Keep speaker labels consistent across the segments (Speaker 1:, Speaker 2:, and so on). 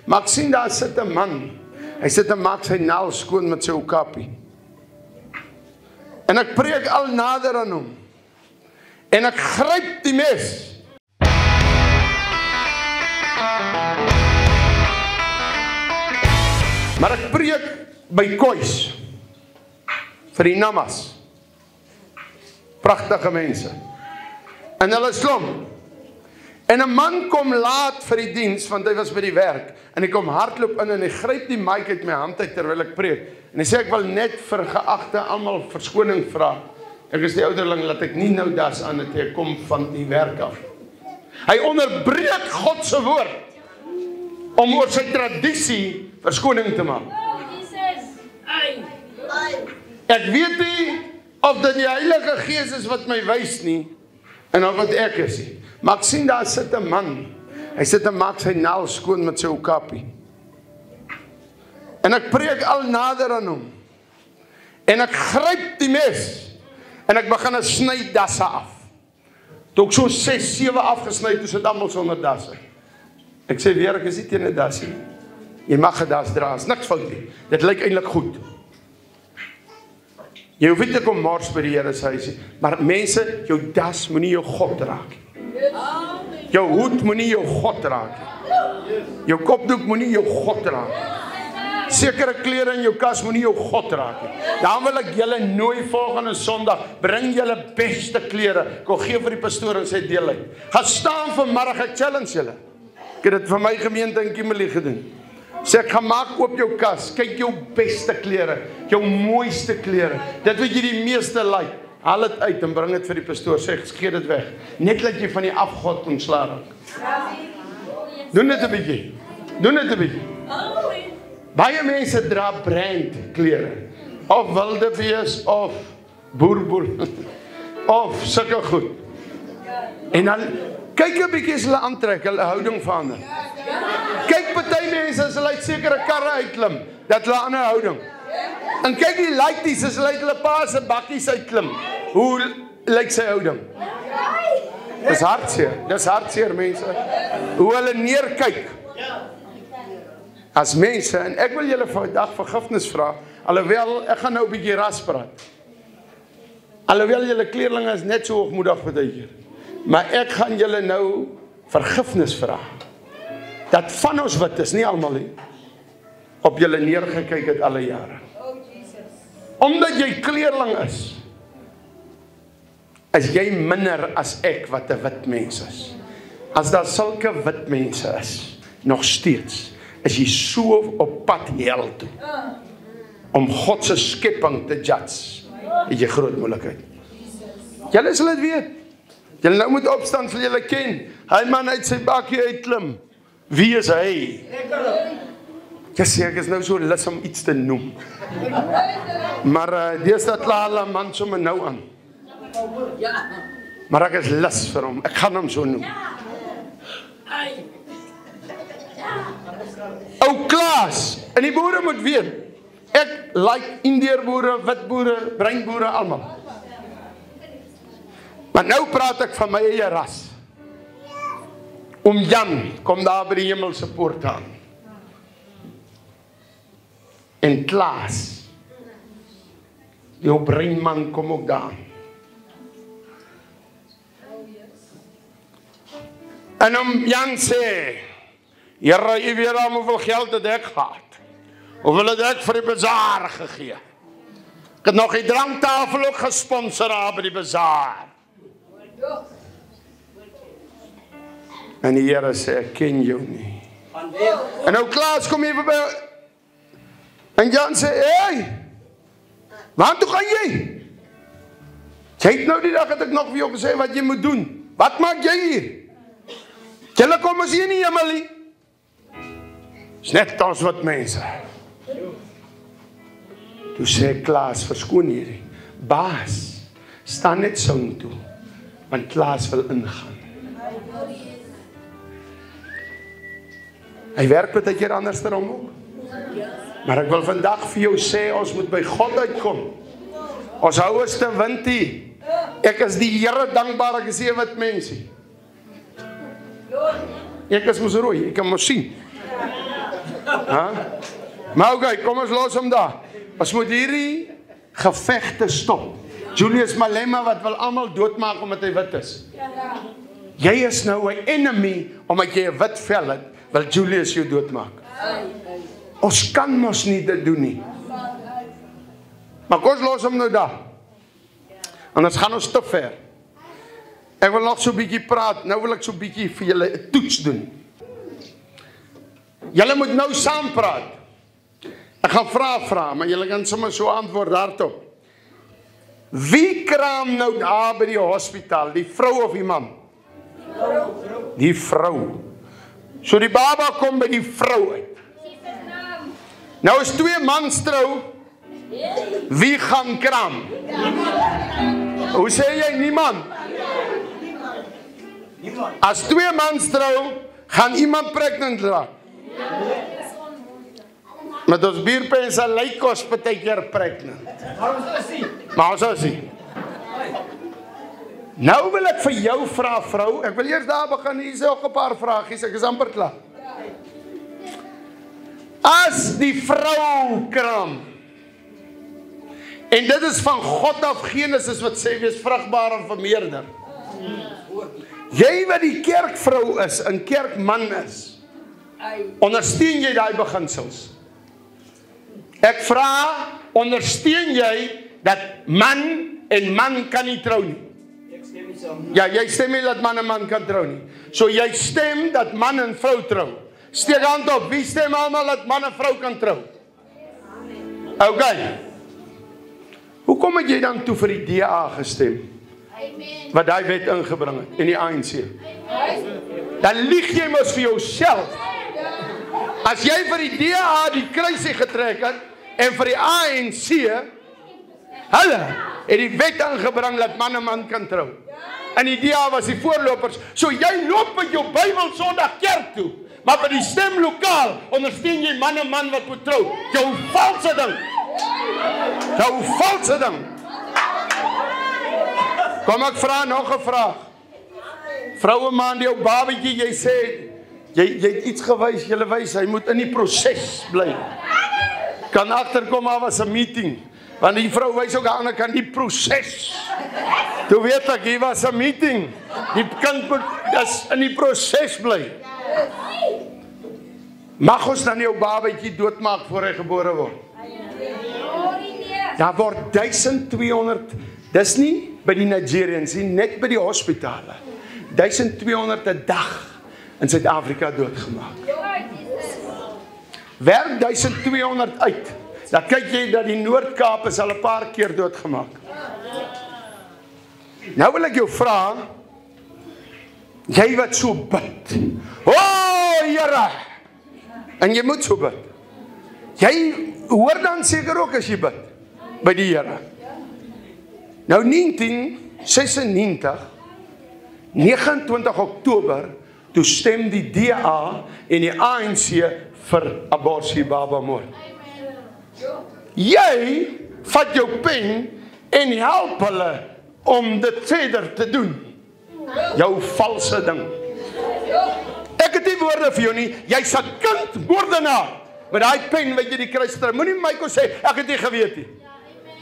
Speaker 1: Maar ek sien daar sit 'n man. Hy sit en maak sy naels skoon met sy okapi. En ek preek al nader aan hom. En ek gryp die mes. Maar ek preek by Kois. Vir die namas. Pragtige mense. En hulle is klomp. En 'n man kom laat vir die diens, want hy was by die werk. En hy kom hardloop in en hy gryp die mic uit my hand uit terwyl ek preek. En hy sê ek wil net vir geagte almal verskoning vra. Ek is die ouderling, laat ek nie nou das aan het, ek kom van die werk af. Hy onderbreek God se woord om oor sy tradisie verskoning te maak. Ek weet nie of dit die Heilige Gees is wat my wys nie, en of wat ek is nie. Maar ek sien daar sit 'n man. Hy sit en maak sy naels skoon met sy okapi. En ek preek al nader aan hom. En ek gryp die mes. En ek begin sny dasse af. Toe ek so 6, 7 afgesny, toe sit almal sonder dasse. Ek sê weer, ek is nie teen 'n das nie. Jy mag 'n das dra, is niks fout nie. Dit lyk eintlik goed. Jy hoef nie te kom mors by die Here se huis nie. Maar mense, jou das moenie jou God raak nie. Jou hoed moenie jou God raak nie. Jou kopdoek moenie jou God raak nie. Sekere klere in jou kas moenie jou God raak nie. Daarom wil ek julle nooi volgende Sondag, bring julle beste klere. Ek wil gee vir die pastoor en sê deel uit. Gaan staan vanmiddag, ek challenge julle. Ek het dit vir my gemeente in Kimberley gedoen. Sê ek gaan maak oop jou kas, kyk jou beste klere, jou mooiste klere. Dit wat jy die meeste like. Haal dit uit en bring dit vir die pastoor, sê gee dit weg. Net laat jy van die afgod ontslae raak. Doen dit 'n bietjie. Doen dit 'n bietjie. Baie mense dra brand klere. Of wildebees of boerboel. Of sulke goed. En dan kyk 'n bietjie as hulle aantrek, hulle houding verander. Kyk party mense as hulle uit sekere karre uitklim, dat hulle 'n ander houding. En kyk die laities as hulle uit hulle pa se bakkies uitklim. Hoe lyk sy houding? Dis hartseer mense. Hoe hulle neerkyk. As mense, en ek wil julle vandag vergifnis vra, alhoewel, ek gaan nou 'n bietjie ras praat. Alhoewel julle kleerlinge is net so hoogmoedig partykeer. Maar ek gaan julle nou vergifnis vra. Dat van ons wat is, nie almal nie, op julle neergekyk het alle jare. Omdat jy kleerling is jy minder as ek wat 'n wit mens is. As daar sulke wit mense is, nog steeds, is jy so op pad hel toe. Om God se skepping te judge, het jy groot moeilikheid. Julle sal dit weet. Julle nou moet opstaan, sal julle ken. Hy man uit sy bakkie uitklim. Wie is hy? Ek is nou so lus om iets te noem. Maar deesdae kla hulle man sommer nou aan. Maar ek is lus vir hom. Ek gaan hom so noem. Ou Klaas, en die boere moet weet, ek like Indeerboere, witboere, breinboere, almal. Maar nou praat ek van my eie ras. Oom Jan kom daar by die hemelse poort aan. En Klaas, die ou breinman kom ook daar. En oom Jan sê, Here, u weet al hoeveel geld het ek gehad. Hoeveel het ek vir die bazaar gegee. Ek het nog die dranktafel ook gesponsor daar by die bazaar. En die Here sê, ek ken jou nie. En nou Klaas kom hier by. En Jan sê, hey, waar toe gaan jy? Jy het nou die dag het ek nog vir jou gesê wat jy moet doen. Wat maak jy hier? Julle kom as hier nie hemel nie. Is net ons wat mense. Toe sê Klaas, verskoon hierdie. Baas, staan net so toe. Want Klaas wil ingaan. Hy werk met 'n keer anders daarom ook. Maar ek wil vandag vir jou sê, ons moet by God uitkom. Ons hou is te windie. Ek is die Here dankbaar, ek is nie wat mensie. Ek is mos rooi, ek kan mos sien. Maar oké, kom ons los hom daar. Ons moet hierdie gevegte stop. Julius Malema wat wil almal doodmaak omdat hy wit is. Jy is nou 'n enemy omdat jy 'n wit vel het, wil Julius jou doodmaak. Ons kan mos nie dit doen nie. Maar kom ons los hom nou daar. Anders gaan ons te ver. Ek wil nog so 'n bietjie praat. Nou wil ek so 'n bietjie vir julle 'n toets doen. Julle moet nou saam praat. Ek gaan vra, maar julle kan sommer so antwoord hardop. Wie kraam nou daar by die hospitaal? Die vrou of die man? Die vrou. So die baba kom by die vrou uit. Nou is 2 mans trou. Wie gaan kraam? Hoe sê jy niemand? As 2 mans trou, gaan iemand pregnant raak. Met ons bierpense lyk ons partykeer pregnant. Maar ons sal sien. Nou wil ek vir jou vra, vrou. Ek wil eers daar begin. Hier is ook 'n paar vragies. Ek is amper klaar. As die vrou kraam, en dit is van God af Genesis wat sê wees vrugbaar en vermeerder. Jy wat die kerkvrou is en kerkman is, ondersteun jy daai beginsels? Ek vra, ondersteun jy dat man en man kan nie trou nie? Ja, jy stem nie dat man en man kan trou nie. So jy stem dat man en vrou trou. Steek hand op, wie stem almal dat man en vrou kan trou? Okay. Hoekom het jy dan toe vir die DA gestem? Wat daai wet ingebring het en die ANC? Dan lieg jy mos vir jouself. As jy vir die DA die kruisie getrek het en vir die ANC, hulle het die wet ingebring dat man en man kan trou. En die DA was die voorlopers. So jy loop met jou Bybel Sondag kerk toe, maar by die stemlokaal ondersteun jy man en man wat moet trou. Jou valse ding. Jou valse ding. Kom ek vra nog 'n vraag. Vroue man, jou babatjie, jy sê jy het iets gewys, jy wys hy moet in die proses bly. Kan agterkom maar was 'n meeting. Want die vrou wys ook aan die ander kant die proses. Toe weet ek hier was 'n meeting. Die kind moet dus in die proses bly. Mag ons dan jou babatjie doodmaak voor hy gebore word? Daar word 1200, dis nie by die Nigerians nie, net by die hospitale. 1200 'n dag in Suid-Afrika doodgemaak. Werk 1200 uit. Dan kyk jy dat die Noord-Kaap is al 'n paar keer doodgemaak. Nou wil ek jou vra, jy wat so bid. O, Here! En jy moet so bid. Jy hoor dan seker ook as jy bid by die Here. Nou 1996, 29 Oktober, toe stem die DA en die ANC vir abortus babamoord. Jy vat jou pen en help hulle om dit verder te doen. Jou valse ding. Ek het die woorde vir jou nie, jy's 'n kindmoordenaar. Met daai pen wat jy die kruis trek. Moenie my kom sê, ek het nie geweet nie.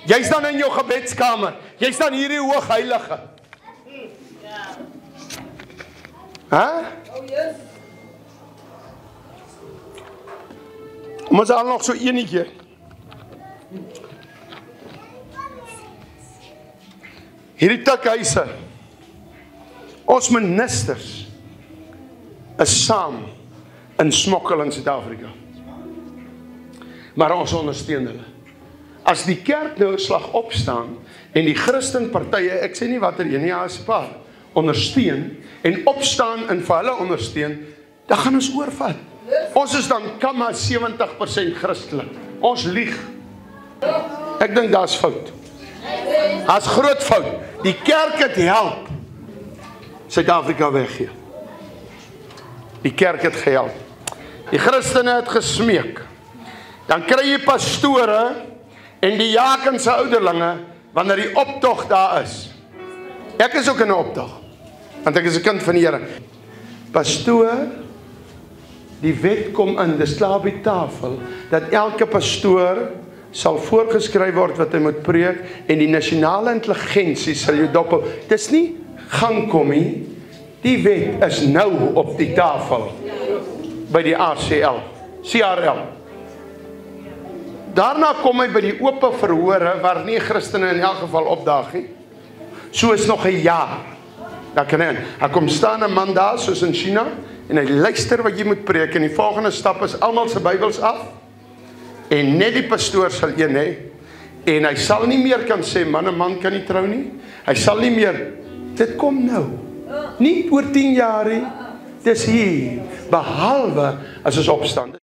Speaker 1: Jy staan in jou gebedskamer. Jy staan hier die hoogheilige. Ons al nog so enetjie. Hierdie tikhuise. Ons ministers is saam in smokkel in Suid-Afrika. Maar ons ondersteun hulle. As die kerk nou 'n slag opstaan en die Christenpartye, ek sê nie watter een nie, as paar, ondersteun en opstaan en vir hulle ondersteun, dan gaan ons oorvat. Ons is dan 70% Christelik. Ons lieg. Ek dink daar's fout. Daar's groot fout. Die kerk het help Suid-Afrika weggee. Die kerk het gehelp. Die Christene het gesmeek. Dan kry jy pastore en die Jakense ouderlinge wanneer die optog daar is. Ek is ook in 'n optog, want ek is 'n kind van die Here. Pastoor, Die wet kom in, dis klaar op die tafel, dat elke pastoor sal voorgeskryf word wat hy moet preek, en die nasionale intelligensie sal jou dophou. Dis nie gang kom nie, die wet is nou op die tafel, by die CRL. Daarna kom hy by die oop verhore, waar nie Christene in elk geval opdaag nie. So is nog 'n jaar. Dan kan hy kom staan 'n man daar, soos in China, en hy luister wat jy moet preek, en die volgende stap is almal se Bybels af, en net die pastoor sal een hê, en hy sal nie meer kan sê, man en man kan nie trou nie, hy sal nie meer, dit kom nou, nie oor 10 jaar nie, dis hier, behalwe as ons opstaan.